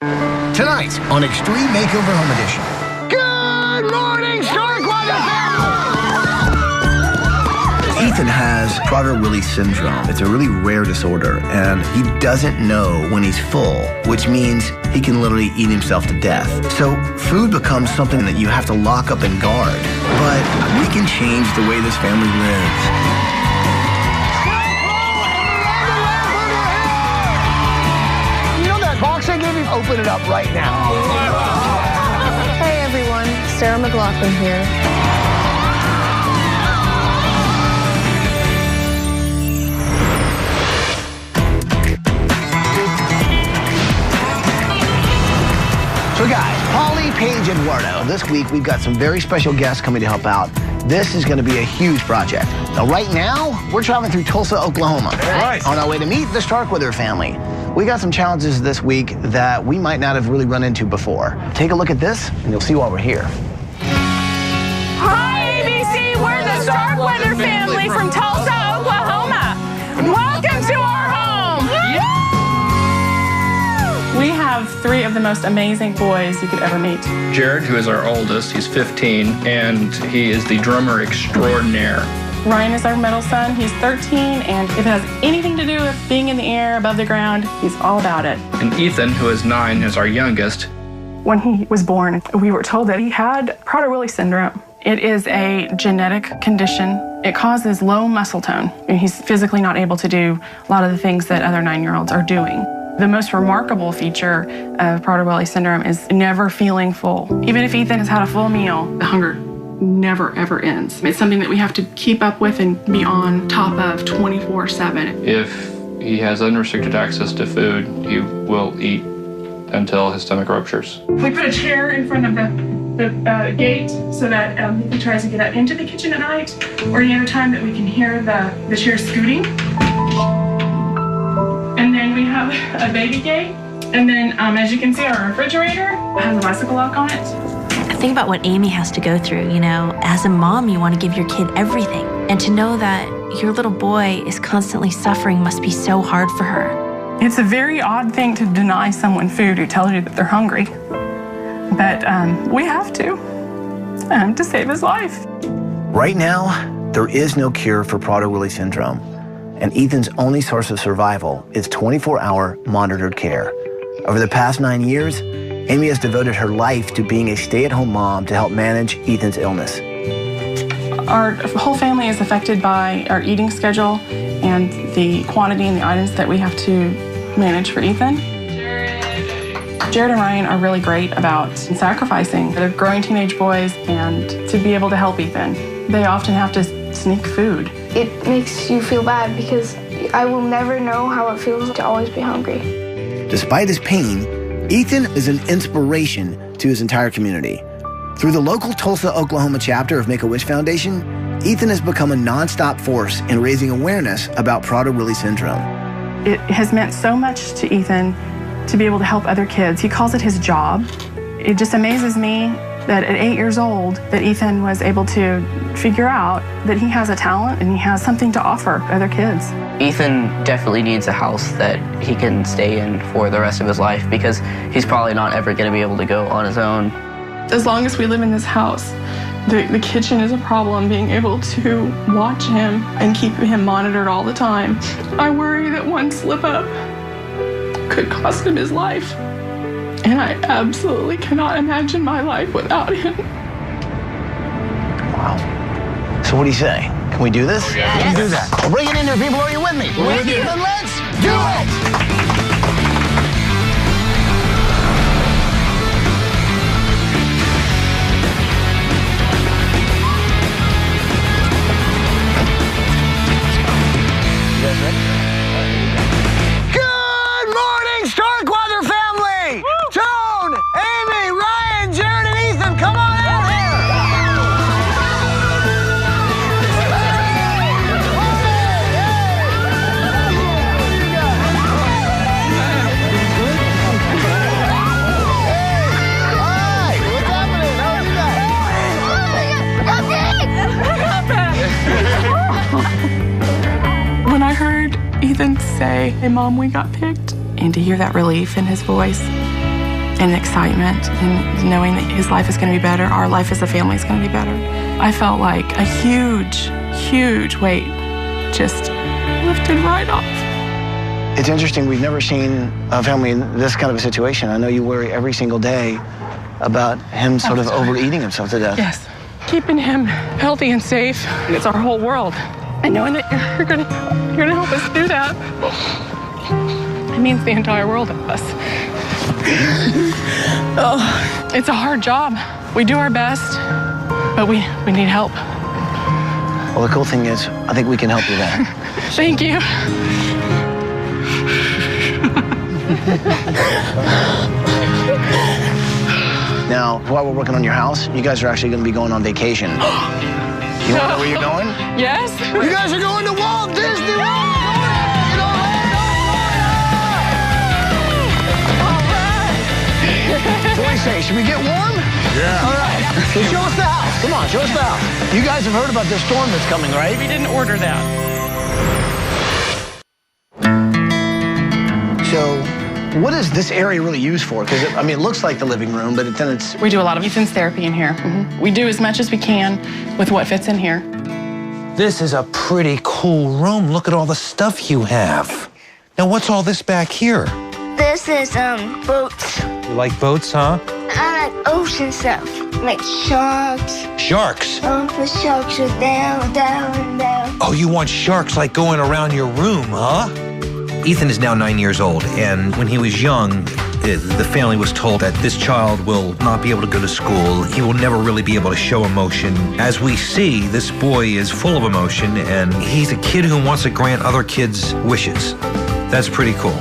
Tonight on Extreme Makeover Home Edition. Good morning, Starkweather family! Ethan has Prader-Willi syndrome. It's a really rare disorder, and he doesn't know when he's full, which means he can literally eat himself to death. So food becomes something that you have to lock up and guard. But we can change the way this family lives. You know that box I gave you? Open it up right now. Hey everyone, Sarah McLaughlin here. So guys, Polly, Paige, and Eduardo, this week we've got some very special guests coming to help out. This is going to be a huge project. Now right now, we're traveling through Tulsa, Oklahoma. Right. On our way to meet the Starkweather family. We got some challenges this week that we might not have really run into before. Take a look at this, and you'll see why we're here. Hi, ABC. We're the Starkweather family from Tulsa, Oklahoma. Welcome to our home. We have 3 of the most amazing boys you could ever meet. Jared, who is our oldest, he's 15, and he is the drummer extraordinaire. Ryan is our middle son. He's 13, and if it has anything to do with being in the air, above the ground, he's all about it. And Ethan, who is 9, is our youngest. When he was born, we were told that he had Prader-Willi syndrome. It is a genetic condition. It causes low muscle tone, and he's physically not able to do a lot of the things that other 9-year-olds are doing. The most remarkable feature of Prader-Willi syndrome is never feeling full. Even if Ethan has had a full meal, the hunger never, ever ends. It's something that we have to keep up with and be on top of 24/7. If he has unrestricted access to food, he will eat until his stomach ruptures. We put a chair in front of the gate so that if he tries to get up into the kitchen at night or any other time that we can hear the chair scooting. And then we have a baby gate. And then as you can see, our refrigerator has a bicycle lock on it. Think about what Amy has to go through. You know, as a mom, you want to give your kid everything. And to know that your little boy is constantly suffering must be so hard for her. It's a very odd thing to deny someone food who tells you that they're hungry. But we have to save his life. Right now, there is no cure for Prader-Willi syndrome, and Ethan's only source of survival is 24-hour monitored care. Over the past 9 years, Amy has devoted her life to being a stay-at-home mom to help manage Ethan's illness. Our whole family is affected by our eating schedule and the quantity and the items that we have to manage for Ethan. Jared and Ryan are really great about sacrificing. They're growing teenage boys, and to be able to help Ethan, they often have to sneak food. It makes you feel bad because I will never know how it feels to always be hungry. Despite his pain, Ethan is an inspiration to his entire community. Through the local Tulsa, Oklahoma chapter of Make-A-Wish Foundation, Ethan has become a nonstop force in raising awareness about Prader-Willi syndrome. It has meant so much to Ethan to be able to help other kids. He calls it his job. It just amazes me that at 8 years old, that Ethan was able to figure out that he has a talent and he has something to offer other kids. Ethan definitely needs a house that he can stay in for the rest of his life because he's probably not ever going to be able to go on his own. As long as we live in this house, the kitchen is a problem, being able to watch him and keep him monitored all the time. I worry that one slip up could cost him his life. And I absolutely cannot imagine my life without him. Wow. So what do you say? Can we do this? Yes. Let's do that. Well, bring it in there, people. Are you with me? We're with you. Then let's do it! You guys ready? Good morning, Starkweather family! Tone, Amy, Ryan, Jared, and Ethan, come on out here! When I heard Ethan say, "Hey, Mom, we got picked," and to hear that relief in his voice, and excitement and knowing that his life is going to be better, our life as a family is going to be better. I felt like a huge, huge weight just lifted right off. It's interesting, we've never seen a family in this kind of a situation. I know you worry every single day about him sort of overeating himself to death. Yes, keeping him healthy and safe. It's our whole world. And knowing that you're gonna help us do that, it means the entire world of us. Oh, it's a hard job. We do our best, but we need help. Well, the cool thing is, I think we can help you there. Thank you. Now, while we're working on your house, you guys are actually going to be going on vacation. You want to know where you're going? Yes. You guys are going to Walt Disney World! What do you say? Should we get warm? Yeah. All right. So show us the house. Come on, show us the house. You guys have heard about this storm that's coming, right? We didn't order that. So, what is this area really used for? Because, I mean, it looks like the living room, but then it's... We do a lot of Ethan's therapy in here. We do as much as we can with what fits in here. This is a pretty cool room. Look at all the stuff you have. Now, what's all this back here? This is boats. You like boats, huh? I like ocean stuff, like sharks. Sharks. Oh, the sharks are down, down, down. Oh, you want sharks like going around your room, huh? Ethan is now 9 years old, and when he was young, the family was told that this child will not be able to go to school. He will never really be able to show emotion. As we see, this boy is full of emotion, and he's a kid who wants to grant other kids wishes. That's pretty cool.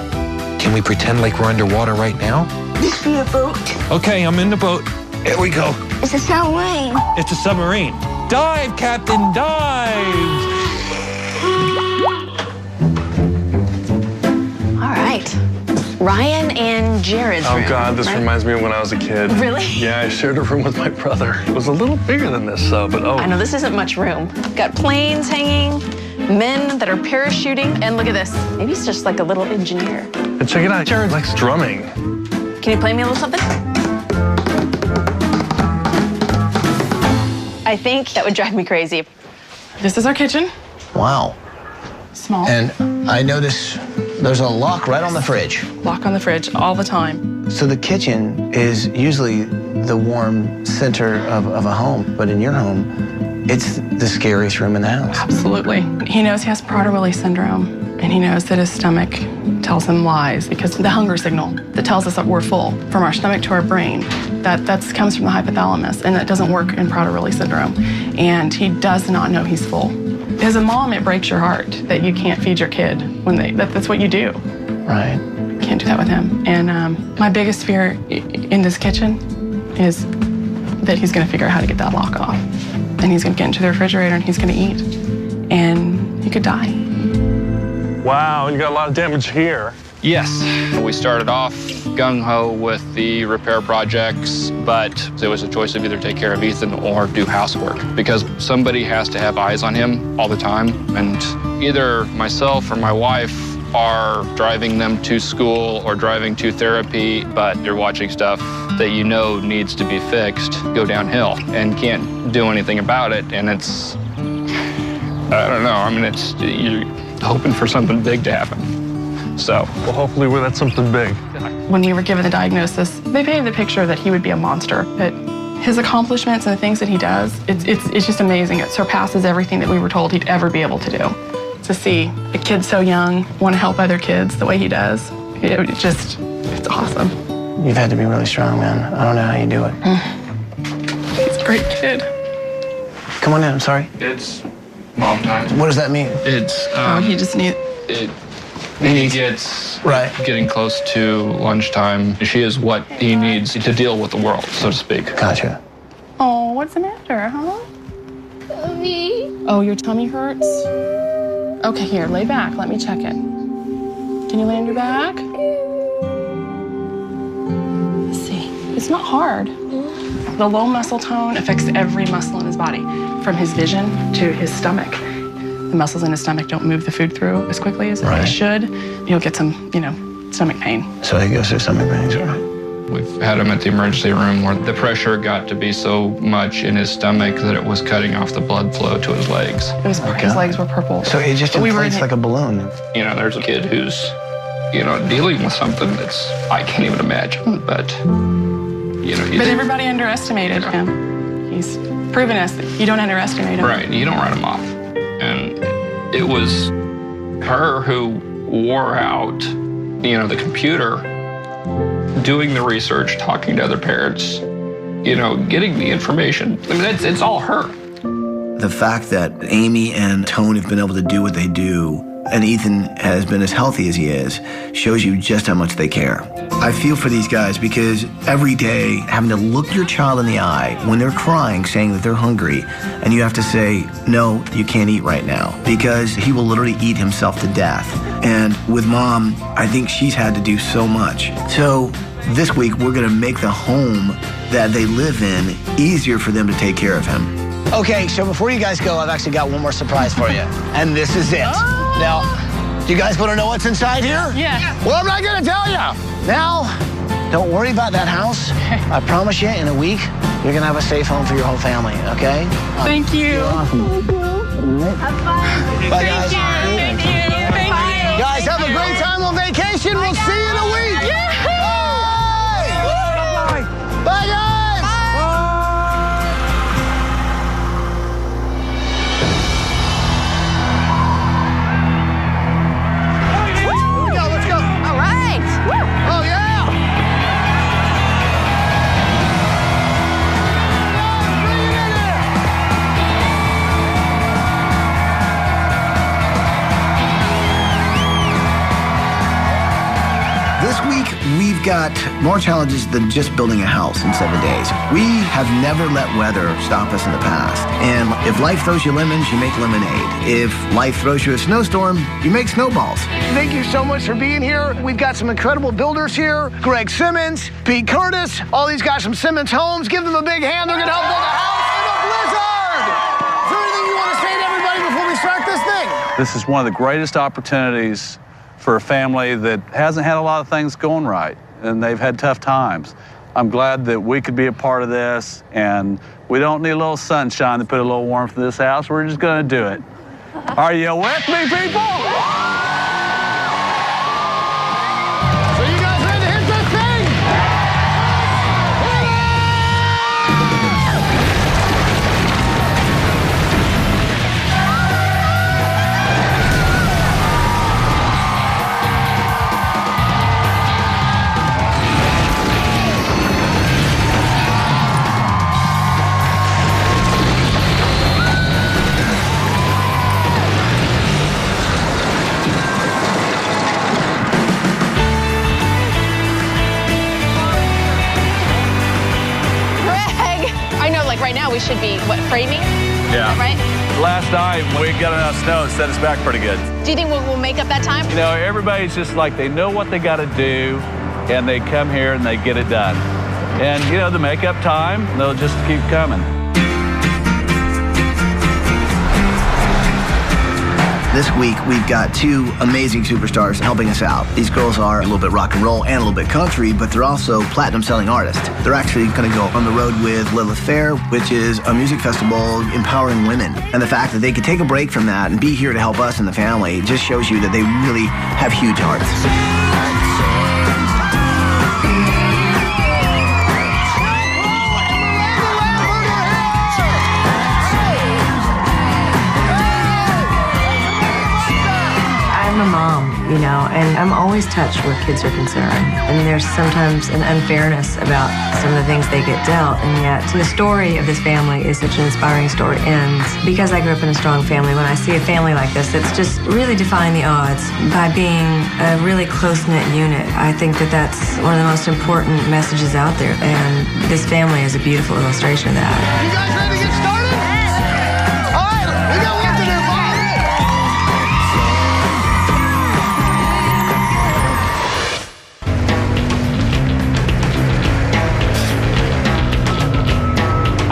Can we pretend like we're underwater right now? This be a boat. Okay, I'm in the boat. Here we go. It's a submarine. It's a submarine. Dive, Captain, dive! All right. Ryan and Jared's room. Oh, God, this reminds me of when I was a kid. Really? Yeah, I shared a room with my brother. It was a little bigger than this, but oh. I know this isn't much room. Got planes hanging, men that are parachuting, and look at this. Maybe he's just like a little engineer. And check it out, Jared likes drumming. Can you play me a little something? I think that would drive me crazy. This is our kitchen. Wow. Small. And I notice there's a lock right on the fridge. Lock on the fridge all the time. So the kitchen is usually the warm center of a home, but in your home, it's the scariest room in the house. Absolutely. He knows he has Prader-Willi syndrome, and he knows that his stomach tells him lies because the hunger signal that tells us that we're full from our stomach to our brain, that comes from the hypothalamus, and that doesn't work in Prader-Willi syndrome. And he does not know he's full. As a mom, it breaks your heart that you can't feed your kid when that's what you do. Right. Can't do that with him. And my biggest fear in this kitchen is that he's going to figure out how to get that lock off. And he's going to get into the refrigerator and he's going to eat. And he could die. Wow, and you got a lot of damage here. Yes, we started off gung-ho with the repair projects, but it was a choice of either take care of Ethan or do housework because somebody has to have eyes on him all the time. And either myself or my wife are driving them to school or driving to therapy, but you're watching stuff that you know needs to be fixed go downhill and can't do anything about it. And it's, I don't know, I mean, you're hoping for something big to happen. So, well, hopefully that's something big. When we were given the diagnosis, they painted the picture that he would be a monster. But his accomplishments and the things that he does, it's just amazing. It surpasses everything that we were told he'd ever be able to do. To see a kid so young want to help other kids the way he does, it's awesome. You've had to be really strong, man. I don't know how you do it. He's a great kid. Come on in, I'm sorry. it's mom time. What does that mean? It's, He just needs... He gets getting close to lunchtime. She is what he needs to deal with the world, so to speak. Gotcha. Oh, what's the matter, huh? Tummy. Oh, your tummy hurts? Okay, here, lay back. Let me check it. Can you lay on your back? Let's see. It's not hard. The low muscle tone affects every muscle in his body, from his vision to his stomach. The muscles in his stomach don't move the food through as quickly as they should. He'll get some, stomach pain. So he goes through stomach pains, right? We've had him at the emergency room where the pressure got to be so much in his stomach that it was cutting off the blood flow to his legs. His legs were purple. So it just inflates like a balloon. You know, there's a kid who's, you know, dealing with something that's, I can't even imagine, but, you know. But everybody underestimated him. He's proven us that you don't underestimate him. Right, you don't write him off. And it was her who wore out, you know, the computer, doing the research, talking to other parents, you know, getting the information. I mean, it's all her. The fact that Amy and Tone have been able to do what they do, and Ethan has been as healthy as he is, shows you just how much they care. I feel for these guys because every day having to look your child in the eye when they're crying, saying that they're hungry, and you have to say, no, you can't eat right now, because he will literally eat himself to death. And with Mom, I think she's had to do so much. So this week, we're gonna make the home that they live in easier for them to take care of him. Okay, so before you guys go, I've actually got one more surprise for you. And this is it. Oh. Now, do you guys want to know what's inside here? Yeah. Well, I'm not going to tell you. Now, don't worry about that house. I promise you, in a week, you're going to have a safe home for your whole family, okay? Thank you. You're welcome. Bye, guys. Thank you. Guys, have a great time on vacation. We'll see you in a week. Bye. Bye, guys. We've got more challenges than just building a house in 7 days. We have never let weather stop us in the past. And if life throws you lemons, you make lemonade. If life throws you a snowstorm, you make snowballs. Thank you so much for being here. We've got some incredible builders here. Greg Simmons, Pete Curtis, all these guys from Simmons Homes. Give them a big hand. They're going to help build a house in a blizzard. Is there anything you want to say to everybody before we start this thing? This is one of the greatest opportunities for a family that hasn't had a lot of things going right, and they've had tough times. I'm glad that we could be a part of this, and we don't need a little sunshine to put a little warmth in this house. We're just gonna do it. Are you with me, people? So you guys ready to hit this thing? Right now we should be, what, framing? Yeah. Right? Last night we got enough snow and set us back pretty good. Do you think we'll make up that time? You know, everybody's just like, they know what they got to do, and they come here and they get it done. And, you know, the makeup time, they'll just keep coming. This week, we've got two amazing superstars helping us out. These girls are a little bit rock and roll and a little bit country, but they're also platinum-selling artists. They're actually going to go on the road with Lilith Fair, which is a music festival empowering women. And the fact that they could take a break from that and be here to help us and the family just shows you that they really have huge hearts. I'm a mom, you know, and I'm always touched where kids are concerned. And there's sometimes an unfairness about some of the things they get dealt, and yet the story of this family is such an inspiring story. And because I grew up in a strong family, when I see a family like this, it's just really defying the odds by being a really close-knit unit. I think that that's one of the most important messages out there, and this family is a beautiful illustration of that. You guys ready to get started? All right, we got one to do.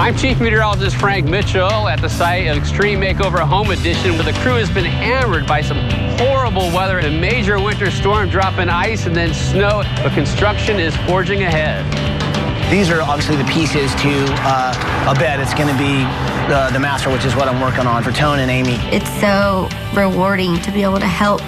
I'm Chief Meteorologist Frank Mitchell at the site of Extreme Makeover Home Edition, where the crew has been hammered by some horrible weather. A major winter storm dropping ice and then snow, but construction is forging ahead. These are obviously the pieces to a bed. It's going to be the master, which is what I'm working on for Tone and Amy. It's so rewarding to be able to help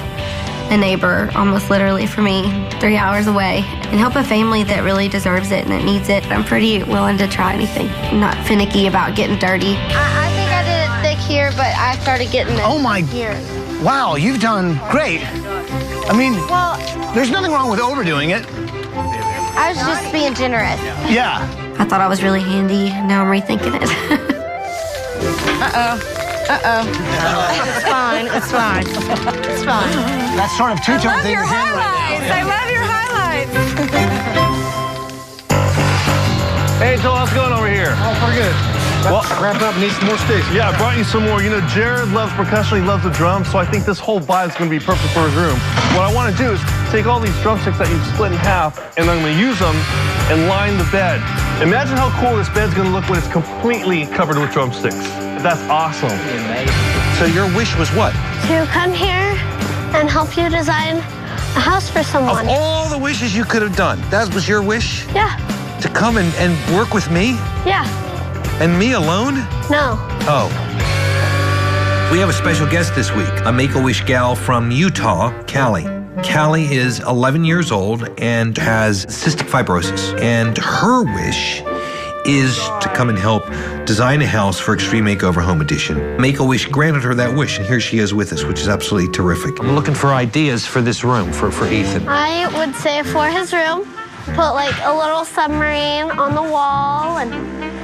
a neighbor, almost literally for me, 3 hours away, and help a family that really deserves it and that needs it. I'm pretty willing to try anything. I'm not finicky about getting dirty. I think I did it thick here, but I started getting it here. Wow, you've done great. I mean, there's nothing wrong with overdoing it. I was just being generous. Yeah. I thought I was really handy. Now I'm rethinking it. It's fine. It's fine. It's fine. That sort of two-tone thing is in right now. I love your highlights. Hey, Joel, how's it going over here? Oh, pretty good. Wrap up, need some more sticks. Yeah, I brought you some more. You know, Jared loves percussion, he loves the drums, so I think this whole vibe is going to be perfect for his room. What I want to do is take all these drumsticks that you've split in half, and I'm going to use them and line the bed. Imagine how cool this bed's going to look when it's completely covered with drumsticks. That's awesome. So your wish was what? To come here and help you design a house for someone. Of all the wishes you could have done, that was your wish? Yeah. To come and work with me? Yeah. And me alone? No. Oh. We have a special guest this week, a Make-A-Wish gal from Utah, Callie. Callie is 11 years old and has cystic fibrosis. And her wish is to come and help design a house for Extreme Makeover Home Edition. Make-A-Wish granted her that wish, and here she is with us, which is absolutely terrific. I'm looking for ideas for this room, for Ethan. I would say for his room, put like a little submarine on the wall and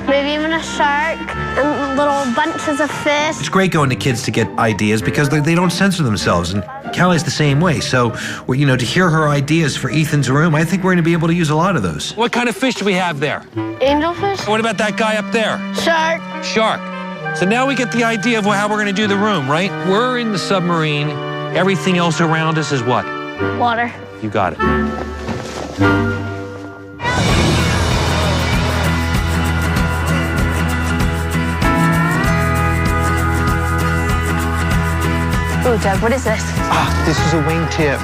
maybe even a shark and little bunches of fish. It's great going to kids to get ideas because they don't censor themselves, and Callie's the same way. So, you know, to hear her ideas for Ethan's room, I think we're going to be able to use a lot of those. What kind of fish do we have there? Angelfish. What about that guy up there? Shark. Shark. So now we get the idea of how we're going to do the room, right? We're in the submarine. Everything else around us is what? Water. You got it. Ooh, Doug, what is this? This is a wingtip.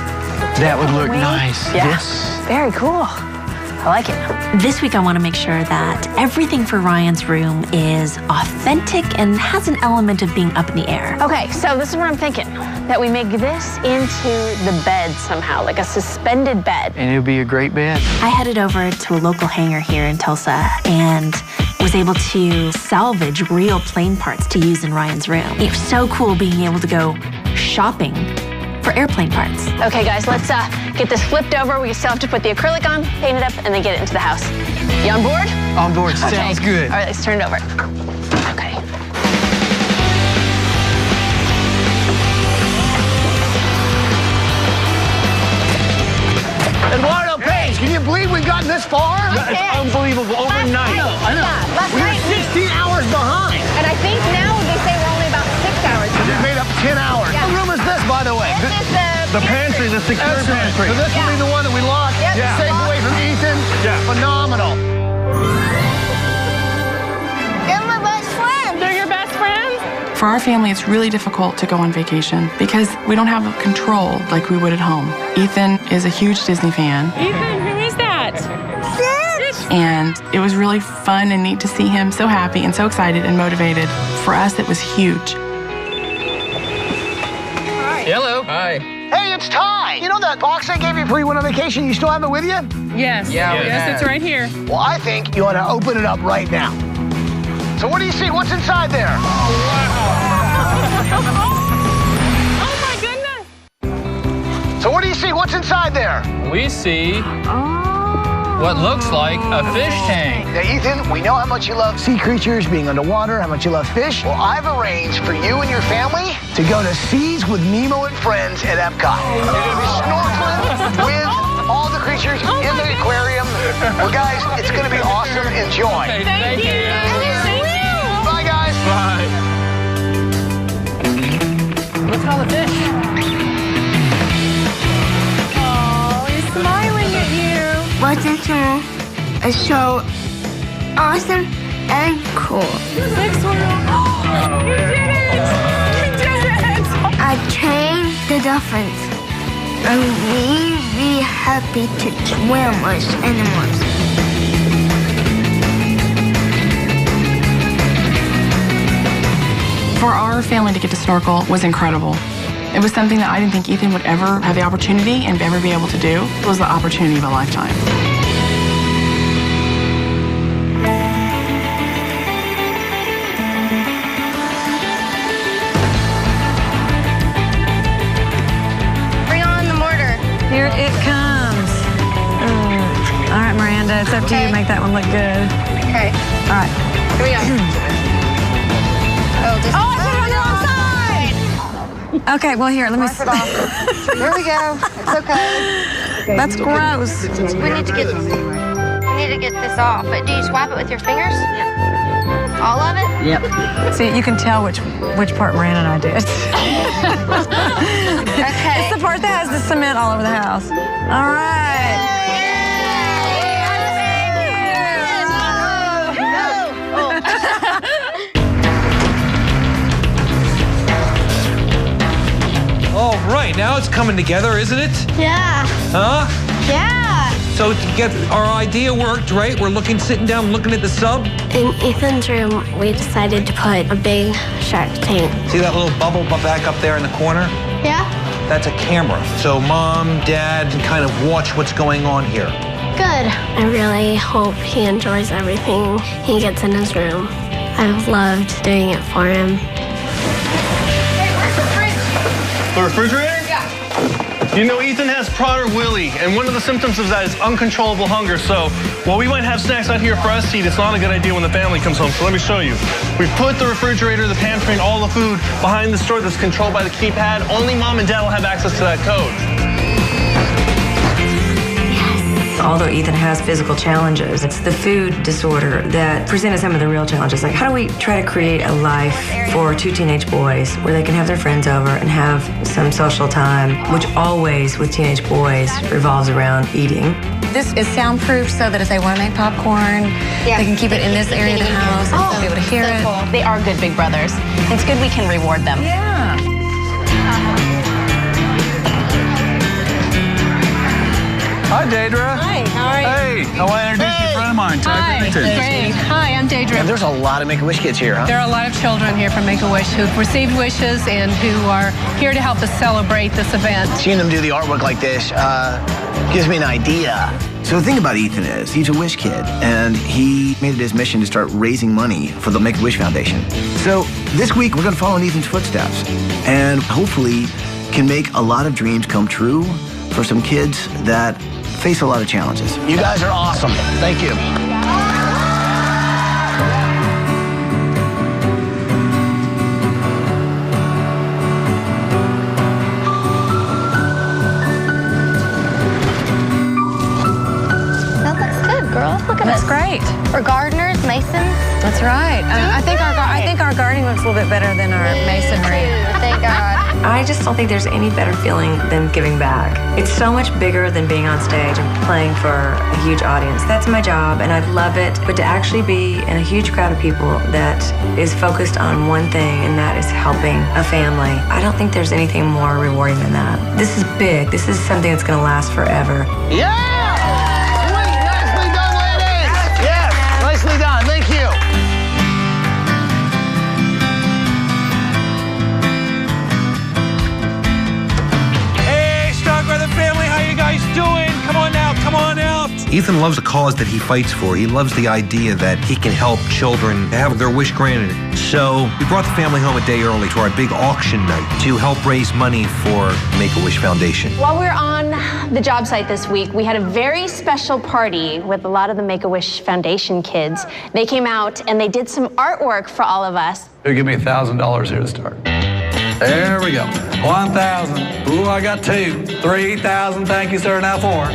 That would look nice. Yeah. Yes. Very cool. I like it. This week, I want to make sure that everything for Ryan's room is authentic and has an element of being up in the air. Okay, so this is what I'm thinking, that we make this into the bed somehow, like a suspended bed. And it would be a great bed. I headed over to a local hangar here in Tulsa and was able to salvage real plane parts to use in Ryan's room. It was so cool being able to go shopping for airplane parts. Okay, guys, let's get this flipped over. We still have to put the acrylic on, paint it up, and then get it into the house. You on board? On board. Okay. Sounds good. All right, let's turn it over. Okay. Eduardo Page, can you believe we've gotten this far? It's unbelievable. Overnight. I know. Yeah, last We're night. 16 hours behind. And I think now they say we're only about 6 hours. We made up 10 hours. Yeah. What room is this, by the way? This is The pantry, the secure pantry. So this will be the one that we locked, safe away from Ethan. Yeah. Phenomenal. They're my best friends. They're your best friends? For our family, it's really difficult to go on vacation because we don't have control like we would at home. Ethan is a huge Disney fan. Ethan, who is that? And it was really fun and neat to see him so happy and so excited and motivated. For us, it was huge. Hello. Hi. Hey, it's Ty. You know that box I gave you before you went on vacation? You still have it with you? Yes. Yes, it's right here. Well, I think you ought to open it up right now. So what do you see? What's inside there? Oh my goodness. So what do you see? What's inside there? We see what looks like a fish tank. Now, Ethan, we know how much you love sea creatures, being underwater, how much you love fish. Well, I've arranged for you and your family to go to Seas with Nemo and Friends at Epcot. You're going to be snorkeling with all the creatures in the aquarium. Well, guys, it's going to be awesome. Enjoy. Thank you. Bye, guys. Bye. Look at all the fish. Oh, he's smiling at you. Wasn't it so awesome ankle. Big swirl. Oh, you did it! You did it! I changed the difference. I'm really happy to swim with animals. For our family to get to snorkel was incredible. It was something that I didn't think Ethan would ever have the opportunity and ever be able to do. It was the opportunity of a lifetime. Bring on the mortar. Here it comes. All right, Miranda, it's up to you. Make that one look good. Okay. All right. Here we go. Oh, I put it on the wrong side. Okay, well, here, let me Wipe it off. There we go. It's okay. That's gross. We need to get this off. But do you swipe it with your fingers? Yeah. All of it? Yep. See, you can tell which part Miranda and I did. Okay. It's the part that has the cement all over the house. All right. All right, now it's coming together, isn't it? Yeah. Huh? Yeah. So to get our idea worked, right? We're sitting down, looking at the sub. In Ethan's room, we decided to put a big shark tank. See that little bubble back up there in the corner? Yeah. That's a camera. So mom, dad can kind of watch what's going on here. Good. I really hope he enjoys everything he gets in his room. I've loved doing it for him. Hey, where's the fridge? The refrigerator? Yeah. You know, Ethan has Prader-Willi, and one of the symptoms of that is uncontrollable hunger. So while we might have snacks out here for us to eat, it's not a good idea when the family comes home. So let me show you. We put the refrigerator, the pantry, and all the food behind the store that's controlled by the keypad. Only mom and dad will have access to that code. Although Ethan has physical challenges, it's the food disorder that presented some of the real challenges. Like, how do we try to create a life for two teenage boys where they can have their friends over and have some social time, which always, with teenage boys, revolves around eating. This is soundproof so that if they want to make popcorn, they can keep it in this area of the house and they'll be able to hear it. Cool. They are good big brothers. It's good we can reward them. Yeah. Hi, Daedra. Hi, how are you? Hey, I want to introduce you to a friend of mine, Ty Bennington. Great. Hi, I'm Daedra. And there's a lot of Make-A-Wish kids here, huh? There are a lot of children here from Make-A-Wish who've received wishes and who are here to help us celebrate this event. Seeing them do the artwork like this gives me an idea. So the thing about Ethan is, he's a Wish kid, and he made it his mission to start raising money for the Make-A-Wish Foundation. So this week, we're gonna follow in Ethan's footsteps, and hopefully can make a lot of dreams come true for some kids that face a lot of challenges. You guys are awesome. Thank you. That looks good, girl. Look at That's it. great. We're gardeners, masons. That's right. I think our gardening looks a little bit better than our masonry. Thank God. I just don't think there's any better feeling than giving back. It's so much bigger than being on stage and playing for a huge audience. That's my job, and I love it. But to actually be in a huge crowd of people that is focused on one thing, and that is helping a family, I don't think there's anything more rewarding than that. This is big. This is something that's going to last forever. Yeah! Sweet! Nicely done, ladies! Yes, nicely done. Thank you. Hey, Starkweather family, how you guys doing? Come on out, come on out. Ethan loves the cause that he fights for. He loves the idea that he can help children have their wish granted. So we brought the family home a day early to our big auction night to help raise money for Make-A-Wish Foundation. While we were on the job site this week, we had a very special party with a lot of the Make-A-Wish Foundation kids. They came out and they did some artwork for all of us. Here, give me $1,000 here to start. There we go. 1,000. Ooh, I got 2. 3,000. Thank you, sir. Now 4.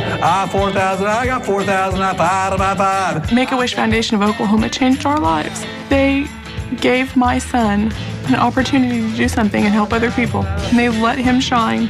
4,000. I got 4,000. I 5. Make-A-Wish Foundation of Oklahoma changed our lives. They gave my son an opportunity to do something and help other people. And they let him shine.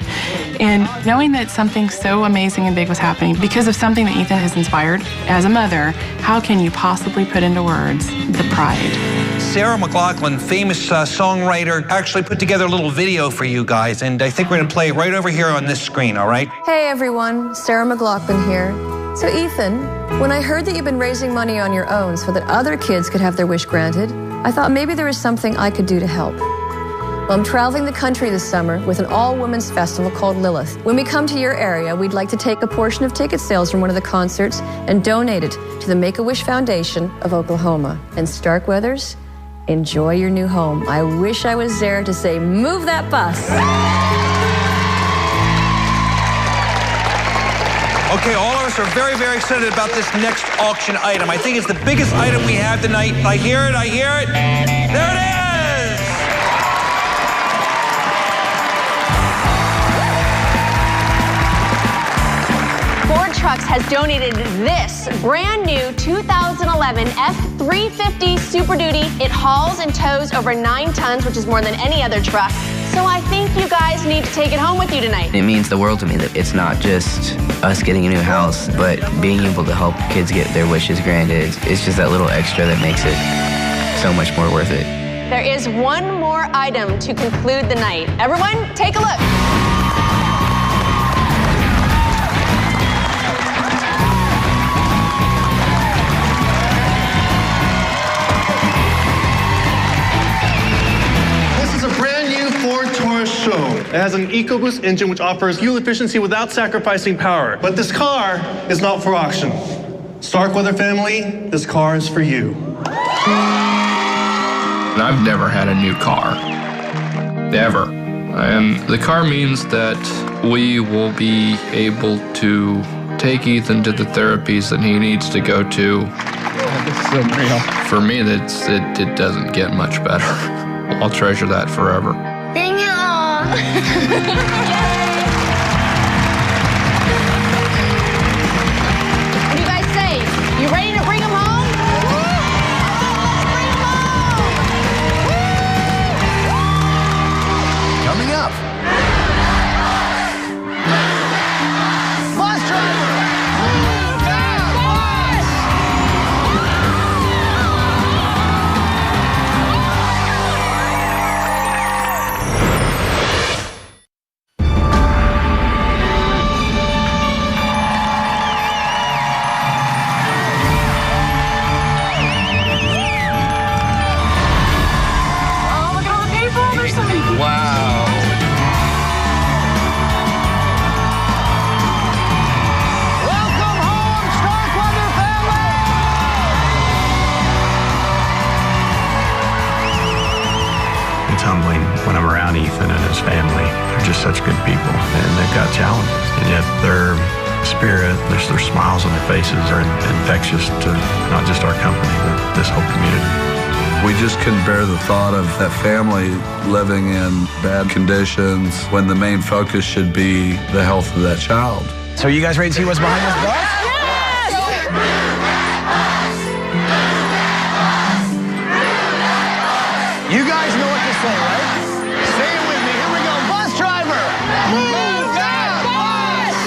And knowing that something so amazing and big was happening because of something that Ethan has inspired, as a mother, how can you possibly put into words the pride? Sarah McLachlan, famous songwriter, actually put together a little video for you guys, and I think we're going to play it right over here on this screen, all right? Hey everyone, Sarah McLachlan here. So Ethan, when I heard that you've been raising money on your own so that other kids could have their wish granted, I thought maybe there was something I could do to help. Well, I'm traveling the country this summer with an all-women's festival called Lilith. When we come to your area, we'd like to take a portion of ticket sales from one of the concerts and donate it to the Make-A-Wish Foundation of Oklahoma. And Starkweathers, enjoy your new home. I wish I was there to say, move that bus. Okay, all of us are very, very excited about this next auction item. I think it's the biggest item we have tonight. I hear it, I hear it. There it is! Ford Trucks has donated this brand new 2011 F350 Super Duty. It hauls and tows over 9 tons, which is more than any other truck. So I think you guys need to take it home with you tonight. It means the world to me that it's not just us getting a new house, but being able to help kids get their wishes granted. It's just that little extra that makes it so much more worth it. There is one more item to conclude the night. Everyone, take a look. It has an EcoBoost engine which offers fuel efficiency without sacrificing power. But this car is not for auction. Starkweather family, this car is for you. I've never had a new car, ever. And the car means that we will be able to take Ethan to the therapies that he needs to go to. This is unreal. For me, it doesn't get much better. I'll treasure that forever. What do you guys say? You ready to bring him home? Let's bring him home! Coming up. Bus driver! Move that bus! Wow. Welcome home, Starkweather family! It's humbling when I'm around Ethan and his family. They're just such good people, and they've got challenges. And yet their spirit, their smiles on their faces are infectious to not just our company, but this whole community. We just couldn't bear the thought of that family living in bad conditions when the main focus should be the health of that child. So you guys ready to see what's behind this bus? You guys know what to say, right? Say it with me. Here we go. Bus driver! Move that bus!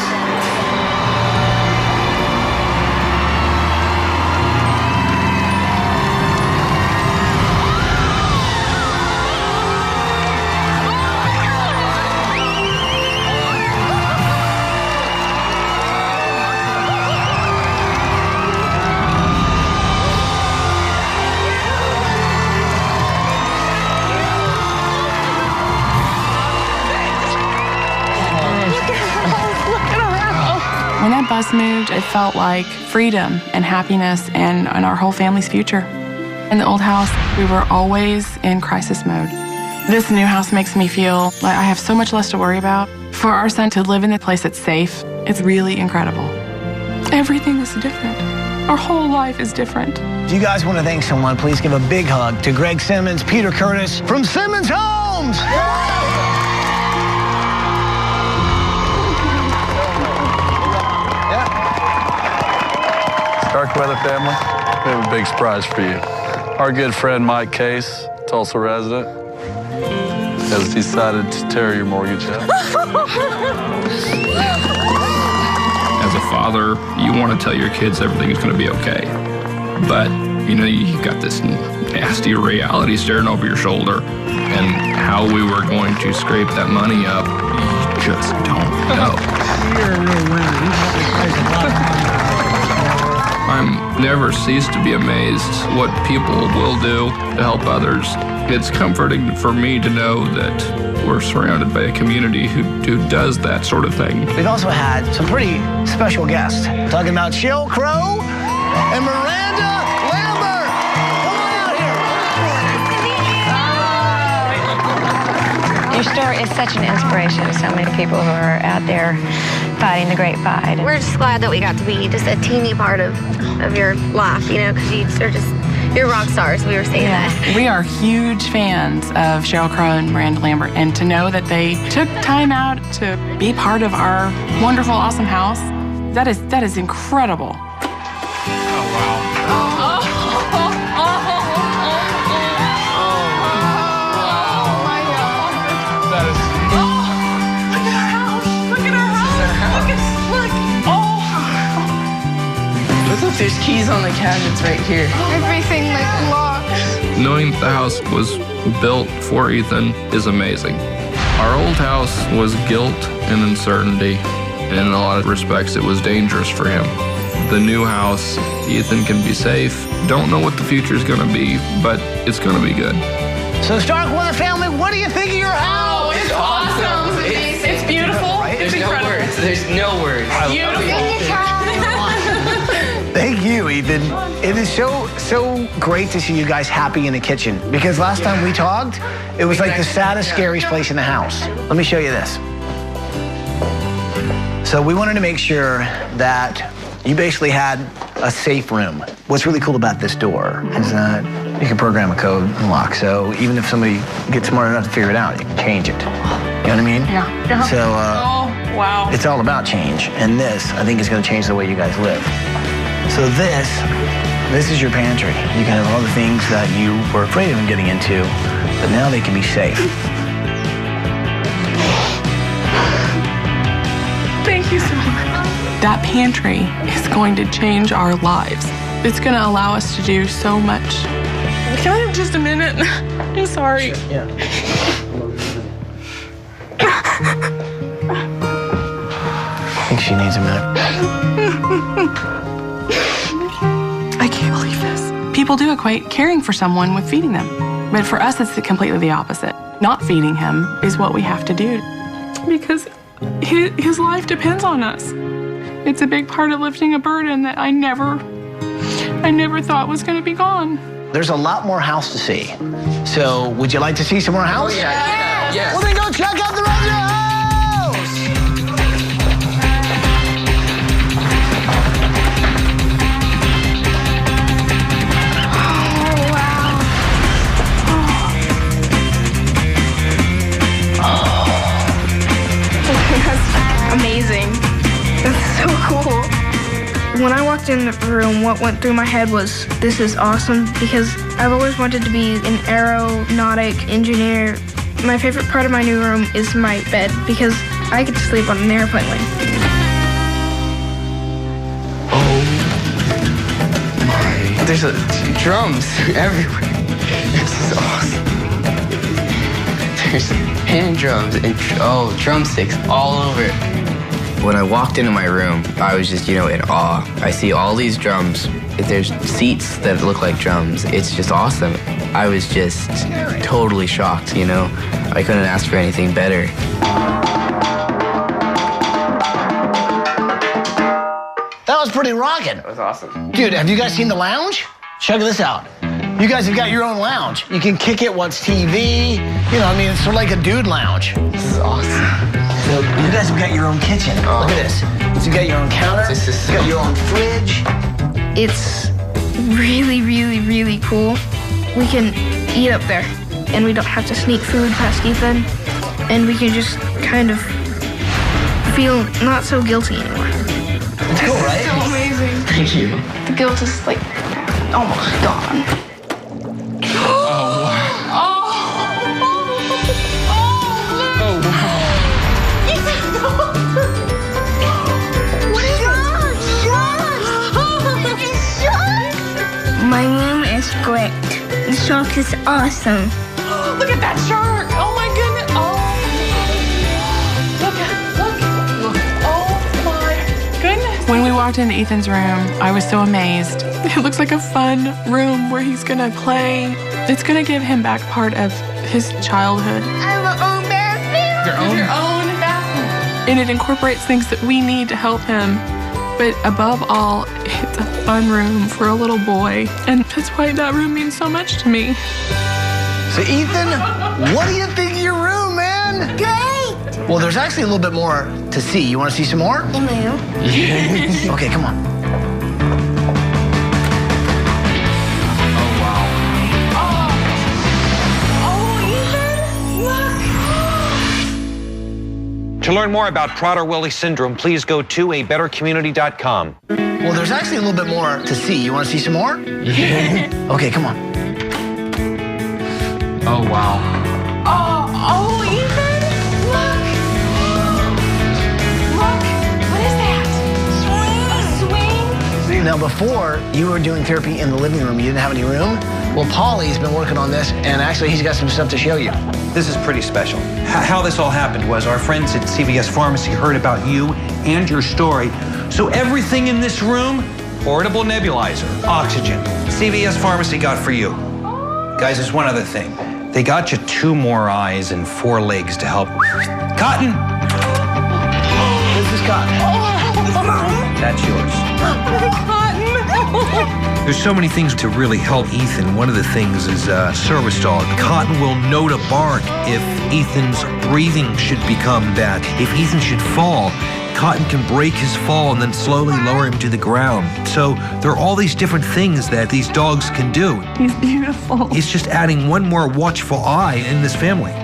When that bus moved, it felt like freedom and happiness and our whole family's future. In the old house, we were always in crisis mode. This new house makes me feel like I have so much less to worry about. For our son to live in a place that's safe, it's really incredible. Everything is different. Our whole life is different. If you guys want to thank someone, please give a big hug to Greg Simmons, Peter Curtis from Simmons Homes. Starkweather family, we have a big surprise for you. Our good friend Mike Case, Tulsa resident, has decided to tear your mortgage up. As a father, you want to tell your kids everything is going to be okay. But, you know, you got this nasty reality staring over your shoulder. And how we were going to scrape that money up, you just don't know. You're a real winner. You helped me raise a lot of money. I'm never cease to be amazed what people will do to help others. It's comforting for me to know that we're surrounded by a community who does that sort of thing. We've also had some pretty special guests. We're talking about Sheryl Crow and Miranda Lambert. Come on out here. Your story is such an inspiration to so many people who are out there fighting the great fight. We're just glad that we got to be just a teeny part of your life, you know, because you're rock stars. We were saying that. We are huge fans of Sheryl Crow and Miranda Lambert, and to know that they took time out to be part of our wonderful, awesome house, that is incredible. There's keys on the cabinets right here. Everything like locked. Knowing the house was built for Ethan is amazing. Our old house was guilt and uncertainty, and in a lot of respects it was dangerous for him. The new house, Ethan can be safe. Don't know what the future is going to be, but it's going to be good. So Starkweather family, what do you think of your house? Oh, it's awesome. It's beautiful. Right? It's incredible. There's no words. Beautiful. Thank you, Ethan. It is so great to see you guys happy in the kitchen, because last time we talked, it was like the saddest, scariest place in the house. Let me show you this. So we wanted to make sure that you basically had a safe room. What's really cool about this door is that you can program a code and lock. So even if somebody gets smart enough to figure it out, you can change it. You know what I mean? Yeah. So oh, wow. It's all about change. And this, I think, is going to change the way you guys live. So this is your pantry. You can have all the things that you were afraid of getting into, but now they can be safe. Thank you so much. That pantry is going to change our lives. It's going to allow us to do so much. Can I have just a minute? I'm sorry. Sure, yeah. I think she needs a minute. I can't believe this. People do equate caring for someone with feeding them. But for us, it's completely the opposite. Not feeding him is what we have to do, because his life depends on us. It's a big part of lifting a burden that I never thought was going to be gone. There's a lot more house to see. So would you like to see some more house? Oh, yeah. Yes. Well, then go check out the rest of your house! Amazing. That's so cool. When I walked in the room, what went through my head was, this is awesome, because I've always wanted to be an aeronautic engineer. My favorite part of my new room is my bed, because I get to sleep on an airplane wing. Oh my. There's drums everywhere. This is awesome. There's hand drums and drumsticks all over it. When I walked into my room, I was just, in awe. I see all these drums. There's seats that look like drums. It's just awesome. I was just totally shocked, I couldn't ask for anything better. That was pretty rocking. That was awesome. Dude, have you guys seen the lounge? Check this out. You guys have got your own lounge. You can kick it, watch TV. It's sort of like a dude lounge. This is awesome. So you guys have got your own kitchen. Look at this. So you got your own counter. You got your own fridge. It's really, really, really cool. We can eat up there, and we don't have to sneak food past Ethan, and we can just kind of feel not so guilty anymore. It's cool, right? It's so amazing. Thank you. The guilt is almost gone. Oh, wow. Oh. My room is great. The shark is awesome. Oh, look at that shark. Oh, my goodness. Oh. Look. Oh, my goodness. When we walked into Ethan's room, I was so amazed. It looks like a fun room where he's gonna play. It's gonna give him back part of his childhood. I have my own bathroom. Your own bathroom. And it incorporates things that we need to help him. But above all, it's a fun room for a little boy. And that's why that room means so much to me. So Ethan, what do you think of your room, man? Great. Well, there's actually a little bit more to see. You want to see some more? In my room. Okay, come on. To learn more about Prader-Willi syndrome, please go to abettercommunity.com. Well, there's actually a little bit more to see. You want to see some more? Okay, come on. Oh, wow. Oh, Ethan, look. What is that? Swing. Now, before you were doing therapy in the living room, you didn't have any room. Well, Paulie's been working on this, and actually he's got some stuff to show you. This is pretty special. How this all happened was our friends at CVS Pharmacy heard about you and your story. So everything in this room, portable nebulizer, oxygen, CVS Pharmacy got for you. Guys, there's one other thing. They got you 2 more eyes and 4 legs to help. Cotton! This is Cotton. That's yours. There's so many things to really help Ethan. One of the things is service dog. Cotton will know to bark if Ethan's breathing should become bad. If Ethan should fall, Cotton can break his fall and then slowly lower him to the ground. So there are all these different things that these dogs can do. He's beautiful. It's just adding one more watchful eye in this family.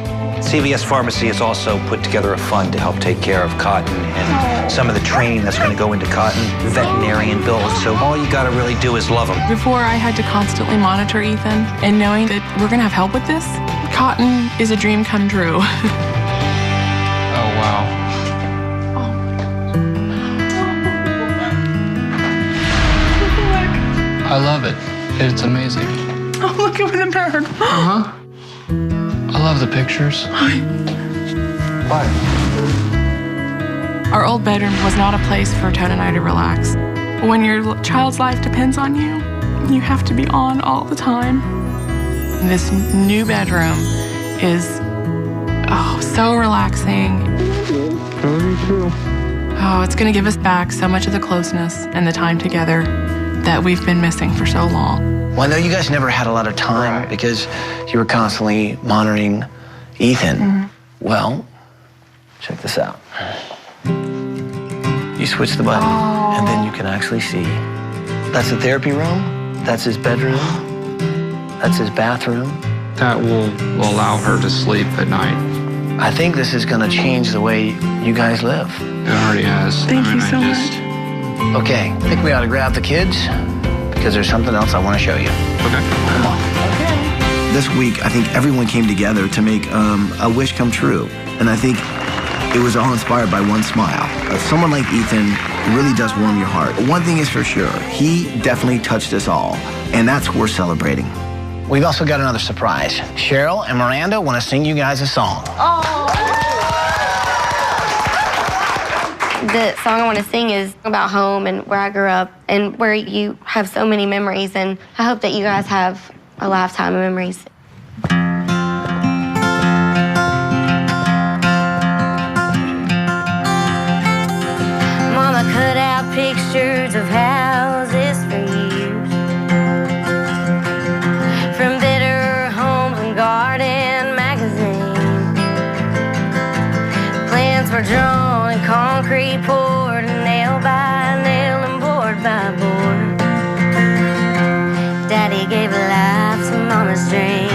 CVS Pharmacy has also put together a fund to help take care of Cotton and some of the training that's going to go into Cotton, veterinarian bills. So all you got to really do is love him. Before, I had to constantly monitor Ethan, and knowing that we're gonna have help with this, Cotton is a dream come true. Oh, wow. I love it. It's amazing. Oh, look over the bird. Uh-huh. I love the pictures. Bye. Our old bedroom was not a place for Tone and I to relax. When your child's life depends on you, you have to be on all the time. This new bedroom is, so relaxing. Oh, it's gonna give us back so much of the closeness and the time together that we've been missing for so long. Well, I know you guys never had a lot of time because you were constantly monitoring Ethan. Mm-hmm. Well, check this out. You switch the button, and then you can actually see. That's the therapy room. That's his bedroom. That's his bathroom. That will allow her to sleep at night. I think this is going to change the way you guys live. It already has. Thank you so much. Okay, I think we ought to grab the kids because there's something else I want to show you. Okay. Come on. Okay. This week, I think everyone came together to make a wish come true. And I think it was all inspired by one smile. Someone like Ethan really does warm your heart. One thing is for sure, he definitely touched us all, and that's what we're celebrating. We've also got another surprise. Cheryl and Miranda want to sing you guys a song. The song I want to sing is about home and where I grew up and where you have so many memories, and I hope that you guys have a lifetime of memories. Mama cut out pictures of houses for years, from Better Homes and Garden magazine. Plans were drawn and concrete poured, nail by nail and board by board. Daddy gave life to Mama's dream.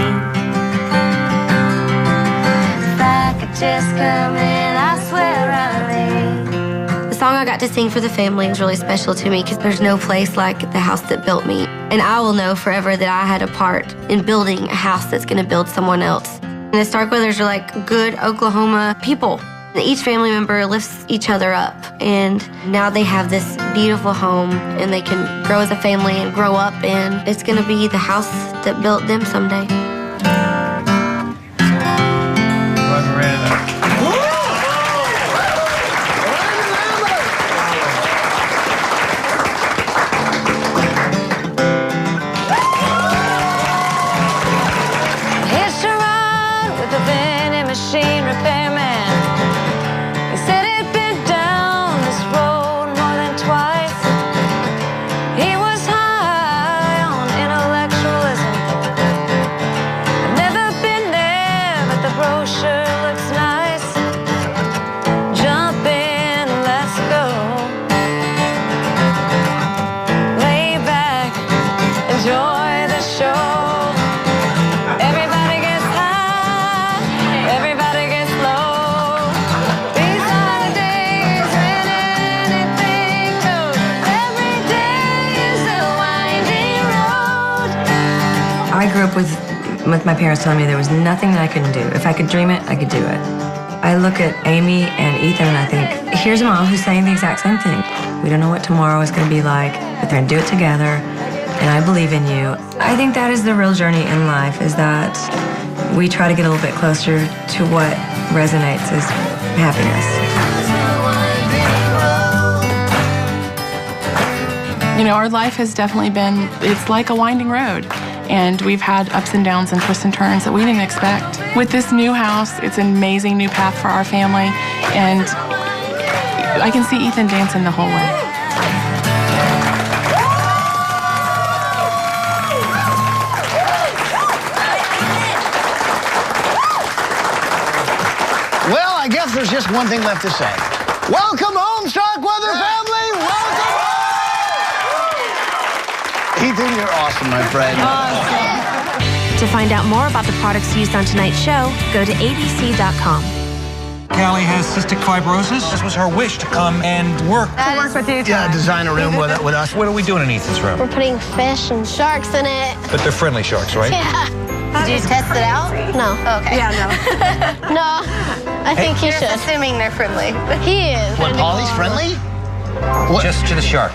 If I could just come in, I swear I mean. The song I got to sing for the family is really special to me because there's no place like the house that built me. And I will know forever that I had a part in building a house that's going to build someone else. And the Starkweathers are like good Oklahoma people. Each family member lifts each other up, and now they have this beautiful home, and they can grow as a family and grow up, and it's going to be the house that built them someday. Hitched a ride with a vending machine repairman. He said he'd been down this road more than twice. He was high on intellectualism. I've never been there, but the brochure looks nice. Jump in, let's go. Lay back, enjoy the show. Everybody gets high, everybody gets low. These are the days when anything goes. Every day is a winding road. I grew up with my parents telling me there was nothing that I couldn't do. If I could dream it, I could do it. I look at Amy and Ethan and I think, here's a mom who's saying the exact same thing. We don't know what tomorrow is going to be like, but they're going to do it together, and I believe in you. I think that is the real journey in life, is that we try to get a little bit closer to what resonates as happiness. You know, our life has definitely been, it's like a winding road. And we've had ups and downs and twists and turns that we didn't expect. With this new house, it's an amazing new path for our family. And I can see Ethan dancing the whole way. Well, I guess there's just one thing left to say. Welcome home, Starkweather family! Welcome home! Ethan, you're awesome, my friend. To find out more about the products used on tonight's show, go to abc.com. Callie has cystic fibrosis. This was her wish to come and work. To work with you. Yeah, design a room with us. What are we doing in Ethan's room? We're putting fish and sharks in it. But they're friendly sharks, right? Yeah. Did you test it out? No. Okay. Yeah, no. No, I think he should. Assuming they're friendly. He is. What, Polly's friendly? What? Just to the sharks.